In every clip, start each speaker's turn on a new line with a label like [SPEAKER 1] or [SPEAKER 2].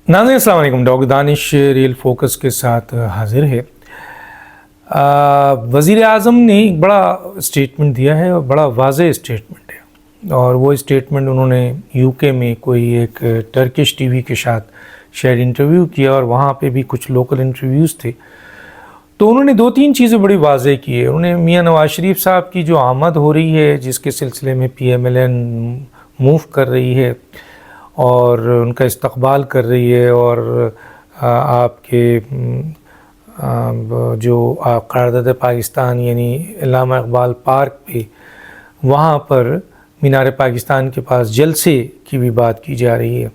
[SPEAKER 1] नाज़रीन अस्सलाम वालेकुम। डॉक्टर दानिश रियल फोकस के साथ हाजिर है। वज़ीर आज़म ने एक बड़ा स्टेटमेंट दिया है और बड़ा वाज़ेह स्टेटमेंट है, और वो स्टेटमेंट उन्होंने यूके में कोई एक टर्किश टीवी के साथ शायद इंटरव्यू किया, और वहाँ पे भी कुछ लोकल इंटरव्यूज़ थे। तो उन्होंने दो तीन चीज़ें बड़ी वाज़ेह की है। उन्होंने मियाँ नवाज़ शरीफ साहब की जो आमद हो रही है, जिसके सिलसिले में PMLN मूव कर रही है और उनका इस्तक़बाल कर रही है, और आपके जो क़यादत पाकिस्तान यानी अल्लामा इक़बाल पार्क पे, वहाँ पर मीनार पाकिस्तान के पास जलसे की भी बात की जा रही है।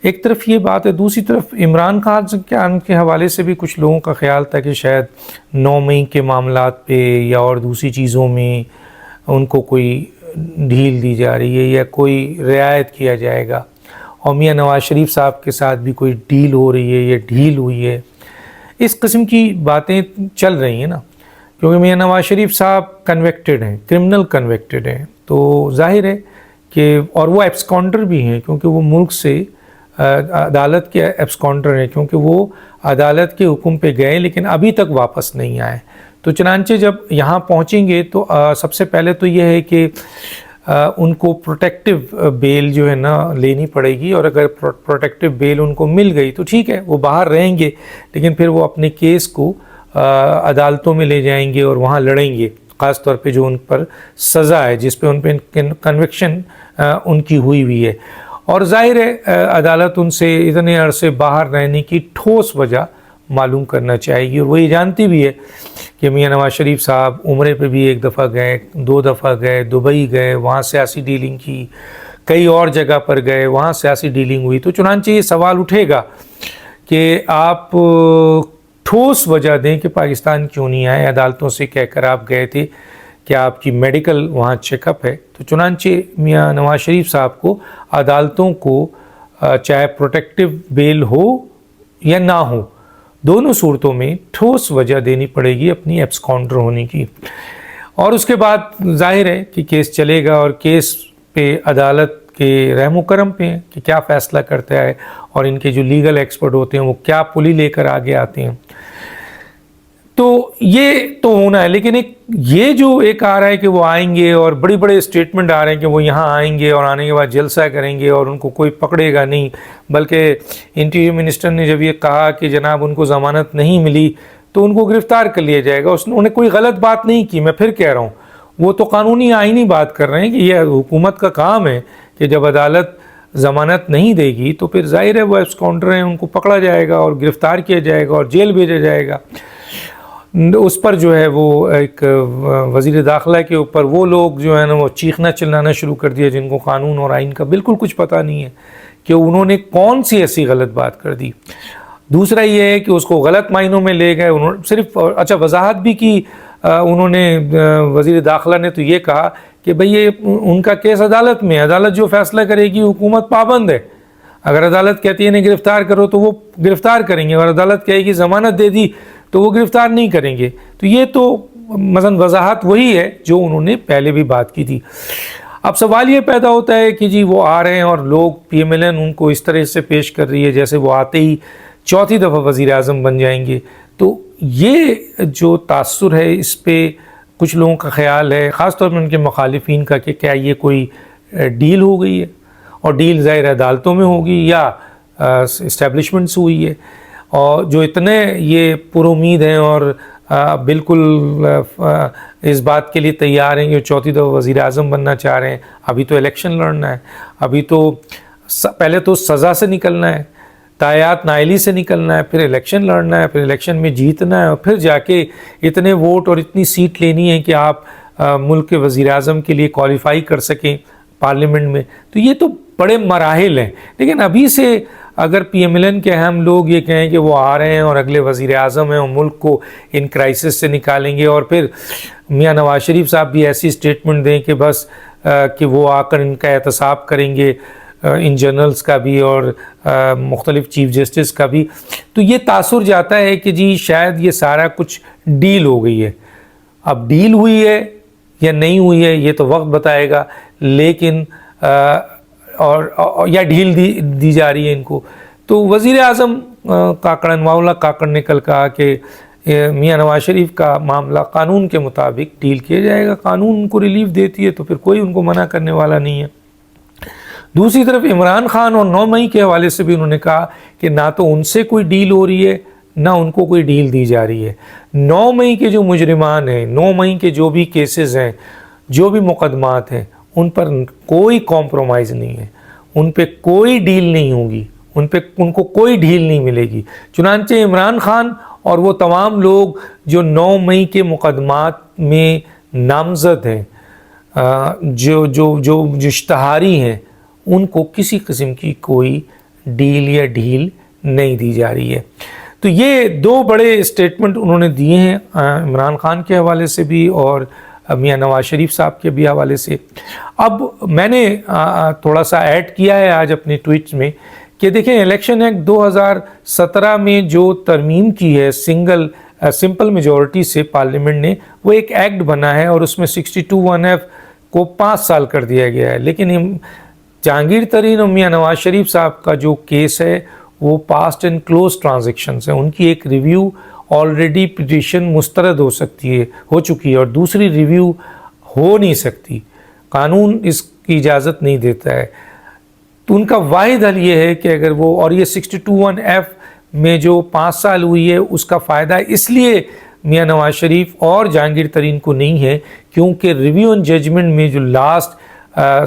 [SPEAKER 1] एक तरफ ये बात है, दूसरी तरफ इमरान खान के हवाले से भी कुछ लोगों का ख्याल था कि शायद 9 मई के मामलात पे या और दूसरी चीज़ों में उनको कोई ढील दी जा रही है या कोई रियायत किया जाएगा, और मियाँ नवाज़ शरीफ साहब के साथ भी कोई डील हो रही है या ढील हुई है। इस किस्म की बातें चल रही हैं ना, क्योंकि मियाँ नवाज़ शरीफ साहब कन्विक्टेड हैं, क्रिमिनल कन्विक्टेड हैं, तो जाहिर है कि और वो एब्सकॉन्डर भी हैं, क्योंकि वो मुल्क से अदालत के एब्सकॉन्डर हैं, क्योंकि वो अदालत के हुक्म पे गए लेकिन अभी तक वापस नहीं आए। तो चनांचे जब यहाँ पहुँचेंगे तो सबसे पहले तो ये है कि उनको प्रोटेक्टिव बेल जो है ना लेनी पड़ेगी, और अगर प्रोटेक्टिव बेल उनको मिल गई तो ठीक है, वो बाहर रहेंगे, लेकिन फिर वो अपने केस को अदालतों में ले जाएंगे और वहाँ लड़ेंगे, ख़ास तौर पे जो उन पर सज़ा है, जिस पे उन पर कन्विक्शन उनकी हुई है। और ज़ाहिर है अदालत उनसे इतने अरसे बाहर रहने की ठोस वजह मालूम करना चाहेगी, और वो ये जानती भी है कि मियाँ नवाज़ शरीफ साहब उम्रे पे भी 1 दफ़ा गए, 2 दफ़ा गए, दुबई गए, वहाँ सियासी डीलिंग की, कई और जगह पर गए, वहाँ सियासी डीलिंग हुई। तो चुनांचे ये सवाल उठेगा कि आप ठोस वजह दें कि पाकिस्तान क्यों नहीं आए। अदालतों से कहकर आप गए थे कि आपकी मेडिकल वहाँ चेकअप है, तो चुनांचे मियाँ नवाज़ शरीफ साहब को अदालतों को चाहे प्रोटेक्टिव बेल हो या ना हो, दोनों सूरतों में ठोस वजह देनी पड़ेगी अपनी एब्सकॉन्डर होने की। और उसके बाद जाहिर है कि केस चलेगा, और केस पे अदालत के रहमो करम पे है कि क्या फ़ैसला करता है, और इनके जो लीगल एक्सपर्ट होते हैं वो क्या पुली लेकर आगे आते हैं। तो ये तो होना है, लेकिन ये जो आ रहा है कि वो आएंगे और बड़े बड़े स्टेटमेंट आ रहे हैं कि वो यहाँ आएंगे और आने के बाद जलसा करेंगे और उनको कोई पकड़ेगा नहीं, बल्कि इंटीरियर मिनिस्टर ने जब ये कहा कि जनाब उनको ज़मानत नहीं मिली तो उनको गिरफ़्तार कर लिया जाएगा, उन्होंने कोई गलत बात नहीं की। मैं फिर कह रहा हूँ, वो तो कानूनी आईनी बात कर रहे हैं कि यह हुकूमत का काम है कि जब अदालत ज़मानत नहीं देगी तो फिर जाहिर है वो एब्सकॉन्डर हैं, उनको पकड़ा जाएगा और गिरफ़्तार किया जाएगा और जेल भेजा जाएगा। उस पर जो है वो एक वज़ीर दाखिला के ऊपर वो लोग जो है ना वो चीखना चिल्लाना शुरू कर दिया, जिनको कानून और आइन का बिल्कुल कुछ पता नहीं है कि उन्होंने कौन सी ऐसी गलत बात कर दी। दूसरा ये है कि उसको गलत मायनों में ले गए, उन्होंने सिर्फ अच्छा वजाहत भी की उन्होंने, वज़ीर दाखिला ने तो ये कहा कि भाई ये उनका केस अदालत में, अदालत जो फ़ैसला करेगी, हुकूमत पाबंद है। अगर अदालत कहती है इन्हें गिरफ़्तार करो तो वो गिरफ़्तार करेंगे, और अदालत कहेगी ज़मानत दे दी तो वो गिरफ़्तार नहीं करेंगे। तो ये तो मज़न वजाहत वही है जो उन्होंने पहले भी बात की थी। अब सवाल ये पैदा होता है कि जी वो आ रहे हैं और लोग PMLN उनको इस तरह से पेश कर रही है जैसे वो आते ही चौथी दफ़ा वज़ीर आज़म बन जाएंगे। तो ये जो तासुर है, इस पर कुछ लोगों का ख़्याल है, ख़ास तौर पर उनके मुखालिफिन का, कि क्या ये कोई डील हो गई है, और डील ज़ाहिर अदालतों में होगी या इस्टेब्लिशमेंट से हुई है। और जो इतने ये पुरुमीद हैं और बिल्कुल इस बात के लिए तैयार हैं कि चौथी दफ़ा वज़ीर आज़म बनना चाह रहे हैं, अभी तो इलेक्शन लड़ना है, अभी तो पहले तो सज़ा से निकलना है, तायात नाइली से निकलना है, फिर इलेक्शन लड़ना है, फिर इलेक्शन में जीतना है, और फिर जाके इतने वोट और इतनी सीट लेनी है कि आप मुल्क के वज़ीर आज़म के लिए क्वालिफ़ाई कर सकें पार्लियामेंट में। तो ये तो बड़े मराहिल हैं। लेकिन अभी से अगर PMLN के अहम लोग ये कहें कि वो आ रहे हैं और अगले वज़ीर आज़म हैं और मुल्क को इन क्राइसिस से निकालेंगे, और फिर मियाँ नवाज़ शरीफ साहब भी ऐसी स्टेटमेंट दें कि बस कि वो आकर इनका एहतसाब करेंगे, इन जनरल्स का भी और मुख्तलिफ चीफ़ जस्टिस का भी, तो ये तासुर जाता है कि जी शायद ये सारा कुछ डील हो गई है। अब डील हुई है या नहीं हुई है ये तो वक्त बताएगा, लेकिन और या ढील दी जा रही है इनको, تو وزیر اعظم کاکڑ انواع اللہ کاکڑ نے کل کہا کہ میاں نواز شریف کا معاملہ قانون کے مطابق ڈیل کیا جائے گا، قانون ان کو ریلیف دیتی ہے تو پھر کوئی ان کو منع کرنے والا نہیں ہے۔ دوسری طرف عمران خان اور 9 مئی کے حوالے سے بھی انہوں نے کہا کہ نہ تو ان سے کوئی ڈیل ہو رہی ہے نہ ان کو کوئی ڈیل دی جا رہی ہے۔ 9 مئی کے جو مجرمان ہیں، 9 مئی کے جو بھی کیسز ہیں، جو بھی مقدمات ہیں، ان پر کوئی کمپرومائز نہیں ہے، ان پہ کوئی ڈیل نہیں ہوگی، ان کو کوئی ڈھیل نہیں ملے گی۔ چنانچہ عمران خان اور وہ تمام لوگ جو 9 مئی کے مقدمات میں نامزد ہیں، جو اشتہاری ہیں، ان کو کسی قسم کی کوئی ڈیل یا ڈھیل نہیں دی جا رہی ہے۔ تو یہ 2 بڑے اسٹیٹمنٹ انہوں نے دیے ہیں عمران خان کے حوالے سے بھی اور میاں نواز شریف صاحب کے بھی حوالے سے۔ اب میں نے تھوڑا سا ایڈ کیا ہے آج اپنے ٹویٹس میں کہ دیکھیں الیکشن ایکٹ 2017 میں جو ترمیم کی ہے سمپل میجورٹی سے پارلیمنٹ نے، وہ ایک ایکٹ بنا ہے اور اس میں 62(1)(f) کو 5 سال کر دیا گیا ہے، لیکن جہانگیر ترین اور میاں نواز شریف صاحب کا جو کیس ہے وہ پاسٹ اینڈ کلوز ٹرانزیکشنز ہیں، ان کی ایک ریویو آلریڈی پٹیشن مسترد ہو چکی ہے اور دوسری ریویو ہو نہیں سکتی، قانون اس کی اجازت نہیں دیتا ہے۔ تو ان کا واحد حل یہ ہے کہ اگر وہ، اور یہ 62(1)(f) میں جو 5 سال ہوئی ہے اس کا فائدہ اس لیے میاں نواز شریف اور جہانگیر ترین کو نہیں ہے کیونکہ ریویو اینڈ ججمنٹ میں جو لاسٹ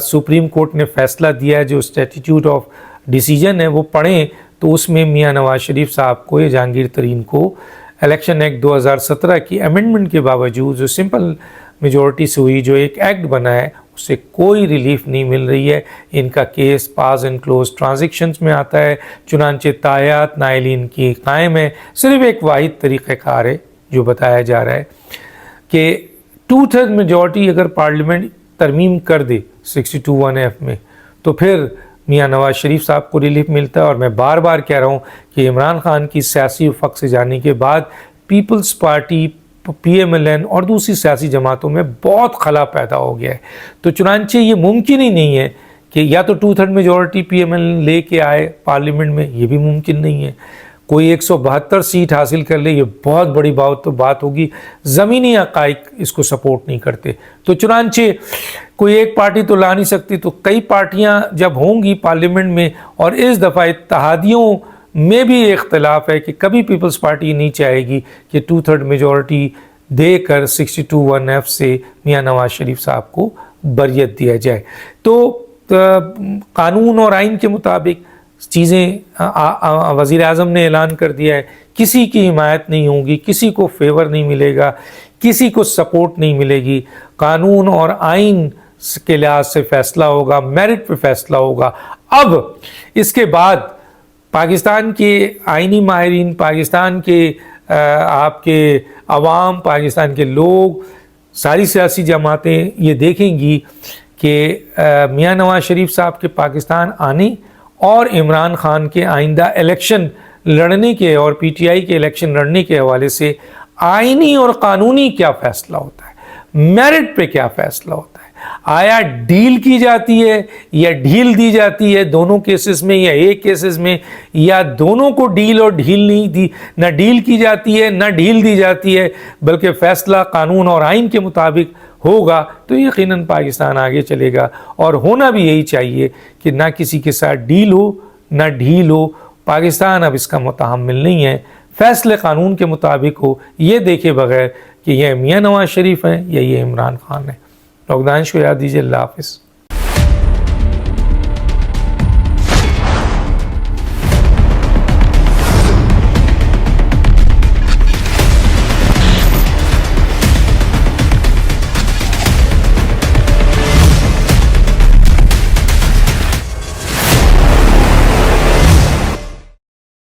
[SPEAKER 1] سپریم کورٹ نے فیصلہ دیا ہے، جو اسٹیٹیٹیوٹ آف ڈیسیجن ہے، وہ پڑھیں تو اس میں میاں نواز شریف صاحب کو یا جہانگیر ترین کو الیکشن ایکٹ 2017 کی امینڈمنٹ کے باوجود جو سمپل میجورٹی سے ہوئی، جو ایک ایکٹ بنا ہے، اس سے کوئی ریلیف نہیں مل رہی ہے۔ ان کا case pass and close transactions میں آتا ہے، چنانچہ تاحیات نائلین کی قائم ہے۔ صرف ایک واحد طریقہ کار ہے جو بتایا جا رہا ہے کہ 2/3 میجورٹی اگر پارلیمنٹ ترمیم کر دے 62(1)(f) میں تو پھر میاں نواز شریف صاحب کو ریلیف ملتا ہے۔ اور میں بار بار کہہ رہا ہوں کہ عمران خان کی سیاسی افق سے جانے کے بعد پیپلز پارٹی، PMLN اور دوسری سیاسی جماعتوں میں بہت خلا پیدا ہو گیا ہے۔ تو چنانچہ یہ ممکن ہی نہیں ہے کہ یا تو 2/3 میجورٹی PMLN لے کے آئے پارلیمنٹ میں، یہ بھی ممکن نہیں ہے۔ کوئی 172 سیٹ حاصل کر لے، یہ بہت بڑی بات ہوگی، زمینی حقائق اس کو سپورٹ نہیں کرتے۔ تو چنانچہ کوئی ایک پارٹی تو لا نہیں سکتی، تو کئی پارٹیاں جب ہوں گی پارلیمنٹ میں، اور اس دفعہ اتحادیوں میں بھی اختلاف ہے کہ کبھی پیپلز پارٹی نہیں چاہے گی کہ 2/3 میجورٹی دے کر 62(1)(f) سے میاں نواز شریف صاحب کو بریت دیا جائے۔ تو قانون اور آئین کے مطابق چیزیں وزیر اعظم نے اعلان کر دیا ہے، کسی کی حمایت نہیں ہوگی، کسی کو فیور نہیں ملے گا، کسی کو سپورٹ نہیں ملے گی، قانون اور آئین کے لحاظ سے فیصلہ ہوگا، میرٹ پہ فیصلہ ہوگا۔ اب اس کے بعد پاکستان کے آئینی ماہرین، پاکستان کے آپ کے عوام، پاکستان کے لوگ، ساری سیاسی جماعتیں یہ دیکھیں گی کہ میاں نواز شریف صاحب کے پاکستان آنے اور عمران خان کے آئندہ الیکشن لڑنے کے اور PTI کے الیکشن لڑنے کے حوالے سے آئینی اور قانونی کیا فیصلہ ہوتا ہے، میرٹ پہ کیا فیصلہ ہوتا ہے، آیا ڈیل کی جاتی ہے یا ڈھیل دی جاتی ہے دونوں کیسز میں، یا ایک کیسز میں، یا دونوں کو ڈیل اور ڈھیل نہیں دی، نہ ڈیل کی جاتی ہے نہ ڈھیل دی جاتی ہے، بلکہ فیصلہ قانون اور آئین کے مطابق ہوگا، تو یقیناً پاکستان آگے چلے گا۔ اور ہونا بھی یہی چاہیے کہ نہ کسی کے ساتھ ڈیل ہو نہ ڈھیل ہو۔ پاکستان اب اس کا متحمل نہیں ہے، فیصلے قانون کے مطابق ہو، یہ دیکھے بغیر کہ یہ میاں نواز شریف ہیں یا یہ عمران خان ہیں۔ دانش کو یاد دیجیے۔ اللہ حافظ۔